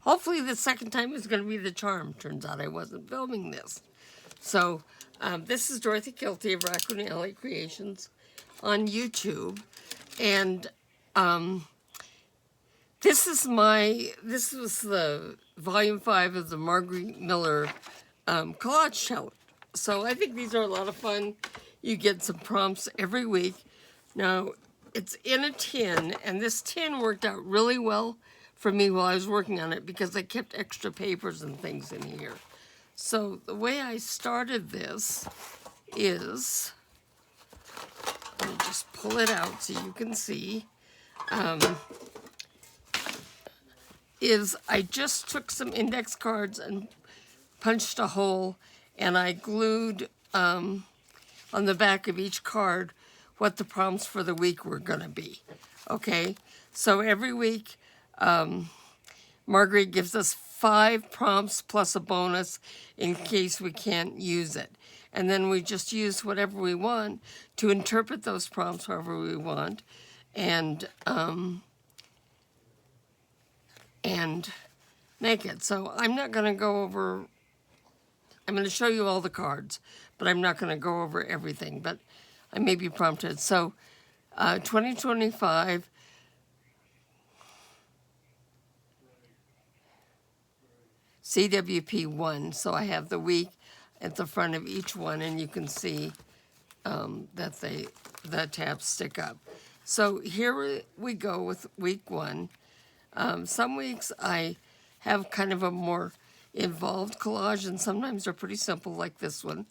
hopefully the second time is going to be the charm. Turns out I wasn't filming this. So this is Dorothy Kilty of Raccoon Alley Creations on YouTube. And this was the volume 5 of the Marguerite Miller collage challenge. So I think these are a lot of fun. You get some prompts every week. Now, it's in a tin, and this tin worked out really well for me while I was working on it because I kept extra papers and things in here. So the way I started this is, let me just pull it out so you can see, is I just took some index cards and punched a hole, and I glued on the back of each card what the prompts for the week were going to be. Okay, so every week Marguerite gives us 5 prompts plus a bonus in case we can't use it. And then we just use whatever we want to interpret those prompts however we want and make it. So I'm not going to go over, I'm going to show you all the cards, but I'm not going to go over everything, but I may be prompted. So 2025, CWP 1. So I have the week at the front of each one, and you can see that the tabs stick up. So here we go with week 1. Some weeks I have kind of a more involved collage, and sometimes they're pretty simple like this one.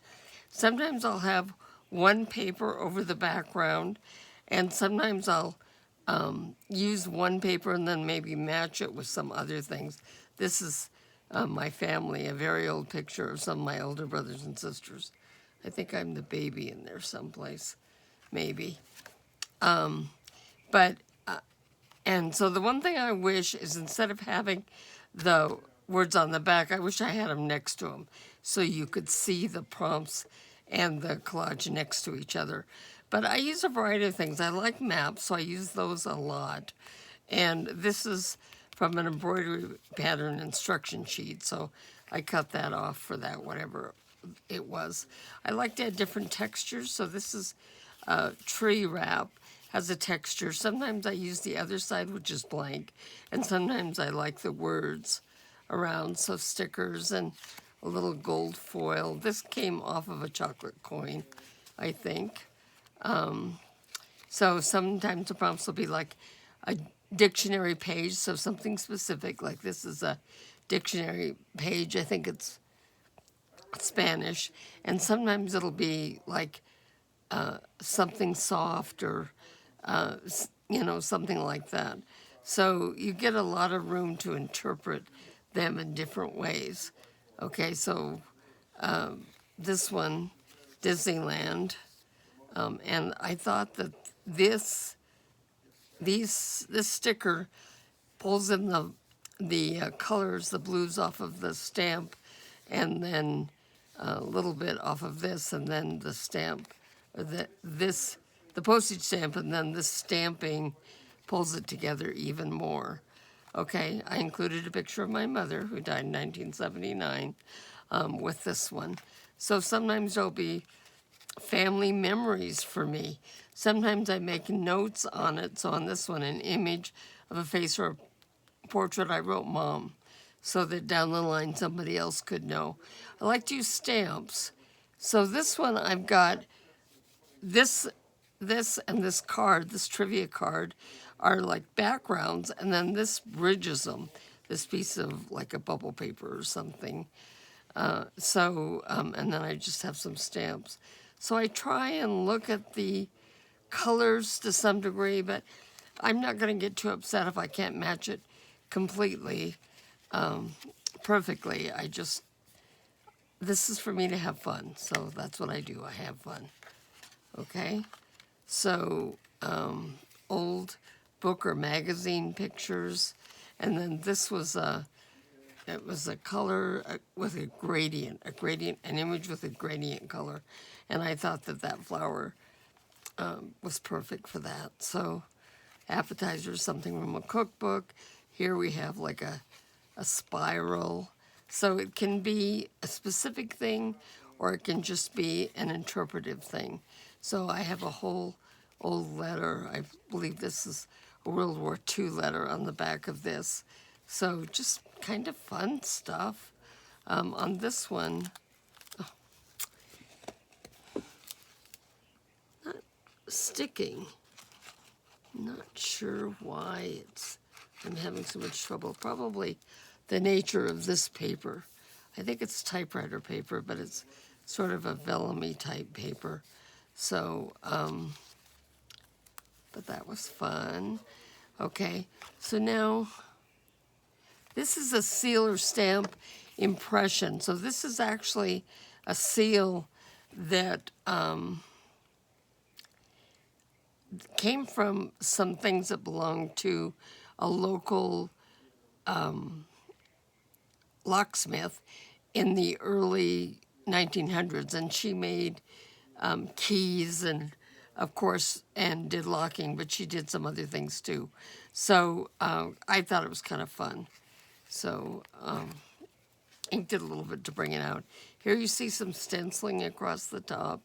Sometimes I'll have one paper over the background, and sometimes I'll use one paper and then maybe match it with some other things. This is my family, a very old picture of some of my older brothers and sisters. I think I'm the baby in there someplace, maybe. And so the one thing I wish is instead of having the words on the back, I wish I had them next to them so you could see the prompts and the collage next to each other. But I use a variety of things. I like maps, so I use those a lot. And this is from an embroidery pattern instruction sheet, so I cut that off for that, whatever it was. I like to add different textures, so this is tree wrap, has a texture. Sometimes I use the other side, which is blank, and sometimes I like the words around, so stickers and a little gold foil. This came off of a chocolate coin, I think. So sometimes the prompts will be like a dictionary page, so something specific, like this is a dictionary page. I think it's Spanish, and sometimes it'll be like something soft or something like that. So you get a lot of room to interpret them in different ways. Okay, so this one, Disneyland, and I thought that this sticker pulls in the colors, the blues off of the stamp, and then a little bit off of this, and then the stamp, the postage stamp, and then this stamping pulls it together even more. Okay, I included a picture of my mother, who died in 1979, with this one. So sometimes there'll be family memories for me. Sometimes I make notes on it. So on this one, an image of a face or a portrait, I wrote Mom, so that down the line somebody else could know. I like to use stamps. So this one I've got this and this card, this trivia card, are like backgrounds, and then this bridges them, this piece of like a bubble paper or something. And then I just have some stamps. So I try and look at the colors to some degree, but I'm not going to get too upset if I can't match it completely, perfectly. This is for me to have fun, so that's what I do. I have fun. Okay? So, old book or magazine pictures, and then this was it was a color with a gradient, an image with a gradient color, and I thought that flower was perfect for that. So, appetizers, something from a cookbook. Here we have like a a spiral. So it can be a specific thing, or it can just be an interpretive thing. So I have a whole old letter. I believe this is a World War II letter on the back of this. So just kind of fun stuff. On this one, not sticking. Not sure why I'm having so much trouble. Probably the nature of this paper. I think it's typewriter paper, but it's sort of a vellum-y type paper. So, but that was fun. Okay, so now this is a seal or stamp impression. So this is actually a seal that came from some things that belonged to a local locksmith in the early 1900s, and she made keys and, of course, and did locking, but she did some other things too. So I thought it was kind of fun. So inked it a little bit to bring it out. Here you see some stenciling across the top,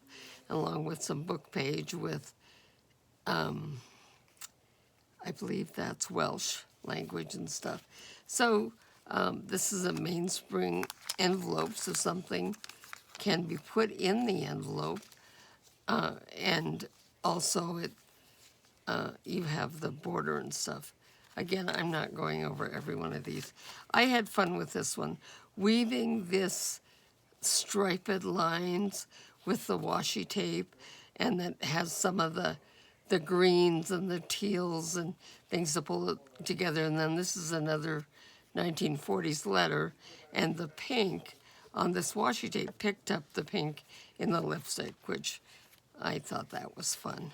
along with some book page with, I believe that's Welsh language and stuff. So this is a mainspring envelope, so something can be put in the envelope, and also you have the border and stuff. Again, I'm not going over every one of these. I had fun with this one, weaving this striped lines with the washi tape, and that has some of the greens and the teals and things to pull it together. And then this is another 1940s letter, and the pink on this washi tape picked up the pink in the lipstick, which I thought that was fun.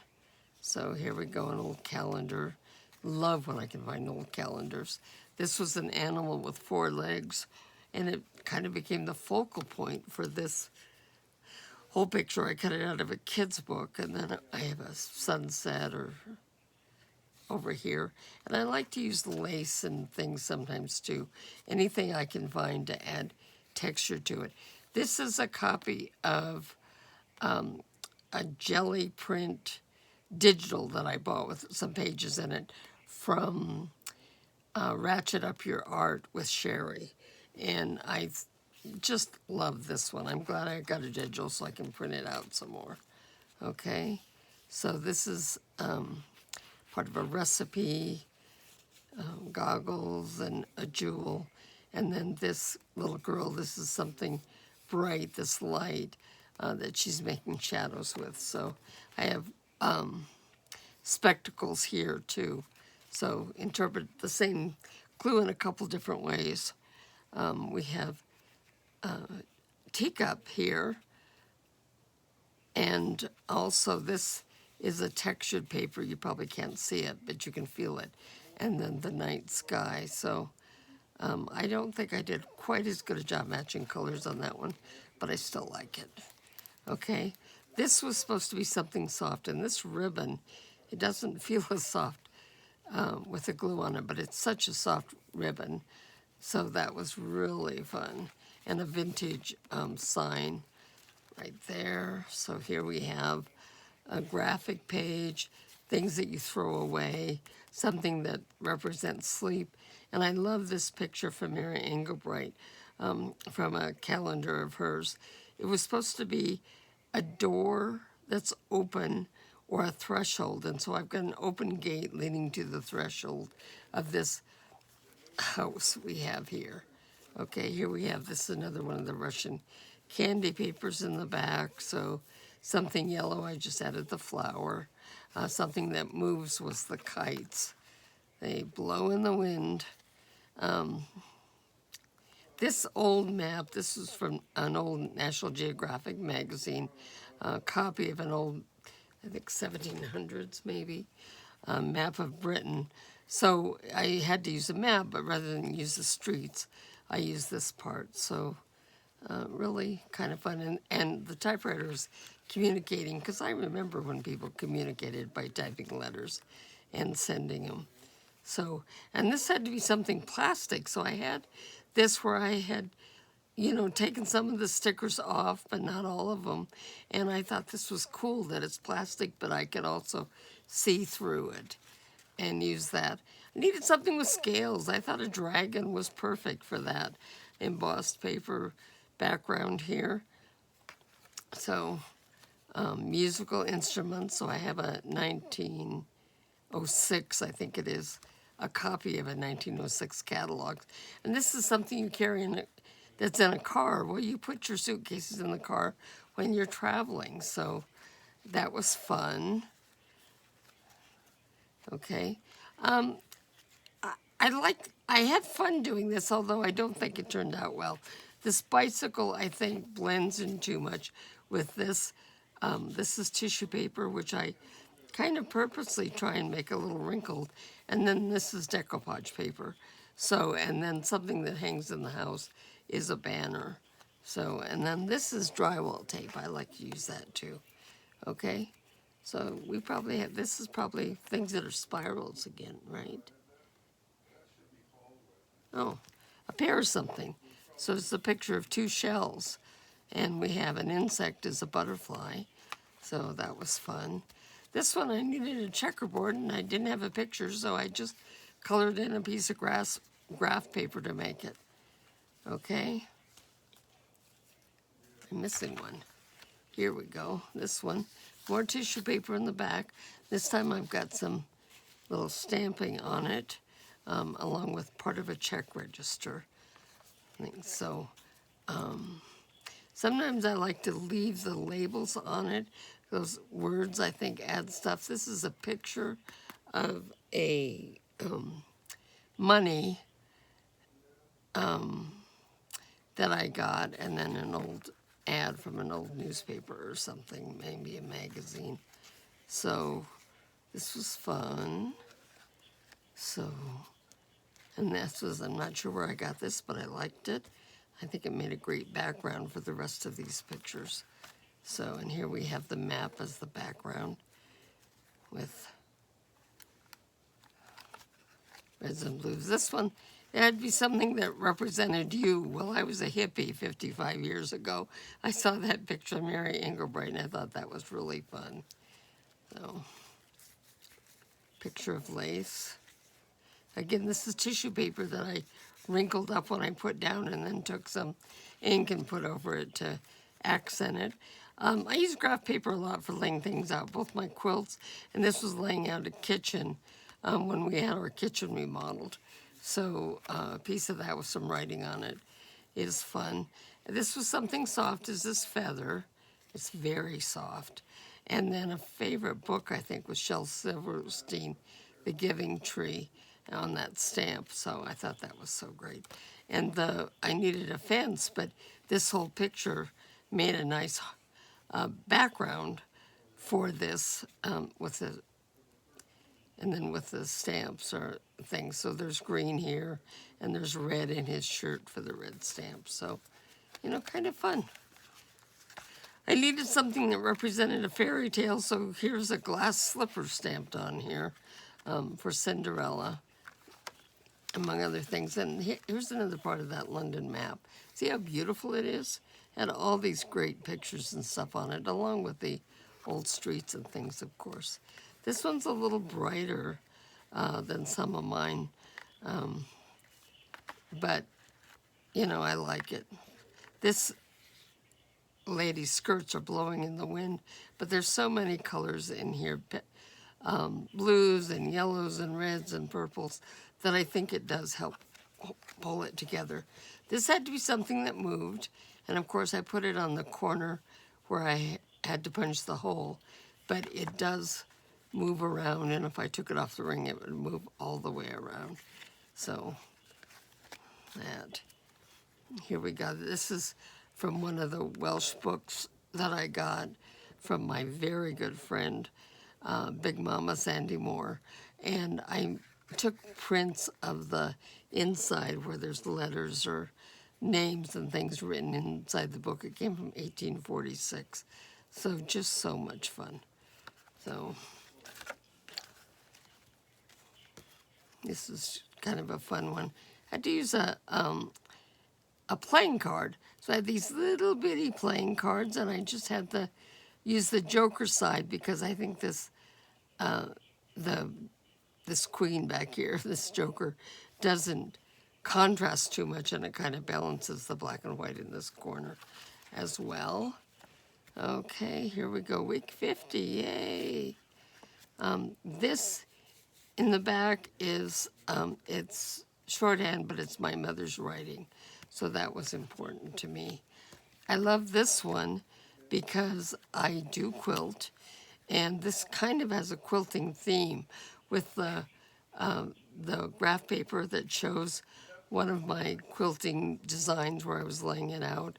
So here we go, an old calendar. Love when I can find old calendars. This was an animal with 4 legs, and it kind of became the focal point for this whole picture. I cut it out of a kid's book, and then I have a sunset or over here. And I like to use lace and things sometimes too. Anything I can find to add texture to it. This is a copy of a jelly print digital that I bought with some pages in it from Ratchet Up Your Art with Sherry. And I just love this one. I'm glad I got a digital so I can print it out some more. Okay, so this is part of a recipe, goggles and a jewel. And then this little girl, this is something bright, this light that she's making shadows with. So I have spectacles here too. So interpret the same clue in a couple different ways. We have teacup here, and also this is a textured paper. You probably can't see it, but you can feel it. And then the night sky. So I don't think I did quite as good a job matching colors on that one, but I still like it. Okay, this was supposed to be something soft, and this ribbon, it doesn't feel as soft with the glue on it, but it's such a soft ribbon. So that was really fun. And a vintage sign right there. So here we have a graphic page, things that you throw away, something that represents sleep. And I love this picture from Mary Engelbright from a calendar of hers. It was supposed to be a door that's open or a threshold. And so I've got an open gate leading to the threshold of this house we have here. Okay, here we have, this is another one of the Russian candy papers in the back. So something yellow, I just added the flower. Something that moves was the kites. They blow in the wind. This old map, this is from an old National Geographic magazine, copy of an old, I think 1700s maybe, map of Britain. So I had to use a map, but rather than use the streets, I used this part. So really kind of fun. And the typewriter is communicating, because I remember when people communicated by typing letters and sending them. So, and this had to be something plastic. So I had this where I had, you know, taken some of the stickers off, but not all of them. And I thought this was cool that it's plastic, but I could also see through it and use that. I needed something with scales. I thought a dragon was perfect for that. Embossed paper background here. So, musical instruments. So I have a 1906, I think it is, a copy of a 1906 catalog. And this is something you carry in that's in a car. Well, you put your suitcases in the car when you're traveling. So that was fun. Okay. I had fun doing this, although I don't think it turned out well. This bicycle, I think, blends in too much with this. This is tissue paper, which I kind of purposely try and make a little wrinkled. And then this is decoupage paper. So, and then something that hangs in the house is a banner. So, and then this is drywall tape. I like to use that too. Okay? So we probably have, this is probably things that are spirals again, right? Oh, a pear or something. So it's a picture of two shells. And we have an insect as a butterfly. So that was fun. This one I needed a checkerboard and I didn't have a picture, so I just colored in a piece of graph paper to make it. Okay. I'm missing one. Here we go. This one. More tissue paper in the back. This time I've got some little stamping on it, along with part of a check register. I think so. Sometimes I like to leave the labels on it. Those words, I think, add stuff. This is a picture of a money that I got, and then an old ad from an old newspaper or something, maybe a magazine. So this was fun. So, and this was, I'm not sure where I got this, but I liked it. I think it made a great background for the rest of these pictures. So, and here we have the map as the background with reds and blues. This one, it had to be something that represented you. Well, I was a hippie 55 years ago. I saw that picture of Mary Engelbreit, and I thought that was really fun. So, picture of lace. Again, this is tissue paper that I wrinkled up when I put down and then took some ink and put over it to accent it. I use graph paper a lot for laying things out, both my quilts, and this was laying out a kitchen when we had our kitchen remodeled. So a piece of that with some writing on it is fun. This was something soft as this feather. It's very soft. And then a favorite book, I think, was Shel Silverstein, The Giving Tree, on that stamp. So I thought that was so great. And I needed a fence, but this whole picture made a nice background for this with the, and then with the stamps or things. So there's green here, and there's red in his shirt for the red stamps. So, you know, kind of fun. I needed something that represented a fairy tale, so here's a glass slipper stamped on here for Cinderella, among other things. And here's another part of that London map. See how beautiful it is? Had all these great pictures and stuff on it, along with the old streets and things, of course. This one's a little brighter than some of mine, but, you know, I like it. This lady's skirts are blowing in the wind, but there's so many colors in here, blues and yellows and reds and purples, that I think it does help pull it together. This had to be something that moved, and of course I put it on the corner where I had to punch the hole, but it does move around, and if I took it off the ring, it would move all the way around. So, that. Here we go. This is from one of the Welsh books that I got from my very good friend, Big Mama Sandy Moore. And I took prints of the inside where there's letters or names and things written inside the book. It came from 1846. So just so much fun. So This is kind of a fun one. I had to use a playing card. So I had these little bitty playing cards, and I just had to use the Joker side because I think this this queen back here, this Joker, doesn't contrast too much, and it kind of balances the black and white in this corner as well. Okay, here we go, week 50, yay. This in the back is, it's shorthand, but it's my mother's writing, so that was important to me. I love this one because I do quilt, and this kind of has a quilting theme with the graph paper that shows one of my quilting designs where I was laying it out,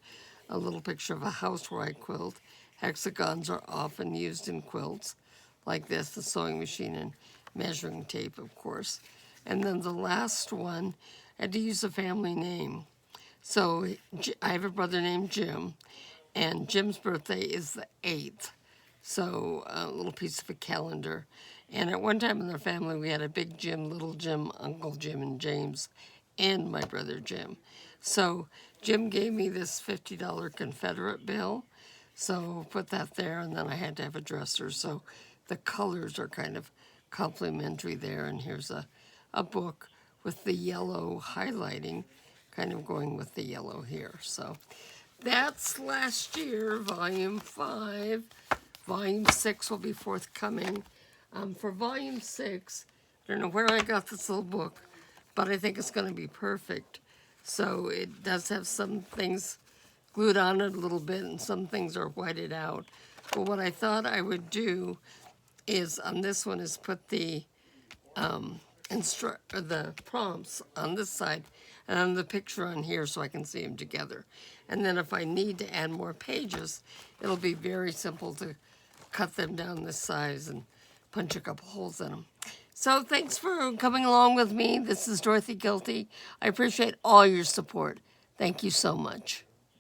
a little picture of a house where I quilt. Hexagons are often used in quilts, like this, the sewing machine and measuring tape, of course. And then the last one, I had to use a family name. So I have a brother named Jim, and Jim's birthday is the 8th. So a little piece of a calendar. And at one time in their family, we had a big Jim, little Jim, Uncle Jim, and James, and my brother Jim. So Jim gave me this $50 Confederate bill. So put that there, and then I had to have a dresser. So the colors are kind of complementary there. And here's a book with the yellow highlighting, kind of going with the yellow here. So that's last year, volume 5. Volume 6 will be forthcoming. For volume 6, I don't know where I got this little book, but I think it's going to be perfect. So it does have some things glued on it a little bit, and some things are whited out. But what I thought I would do is, on this one, is put the the prompts on this side and on the picture on here so I can see them together. And then if I need to add more pages, it'll be very simple to cut them down this size and punch a couple holes in them. So thanks for coming along with me. This is Dorothy Gilty. I appreciate all your support. Thank you so much.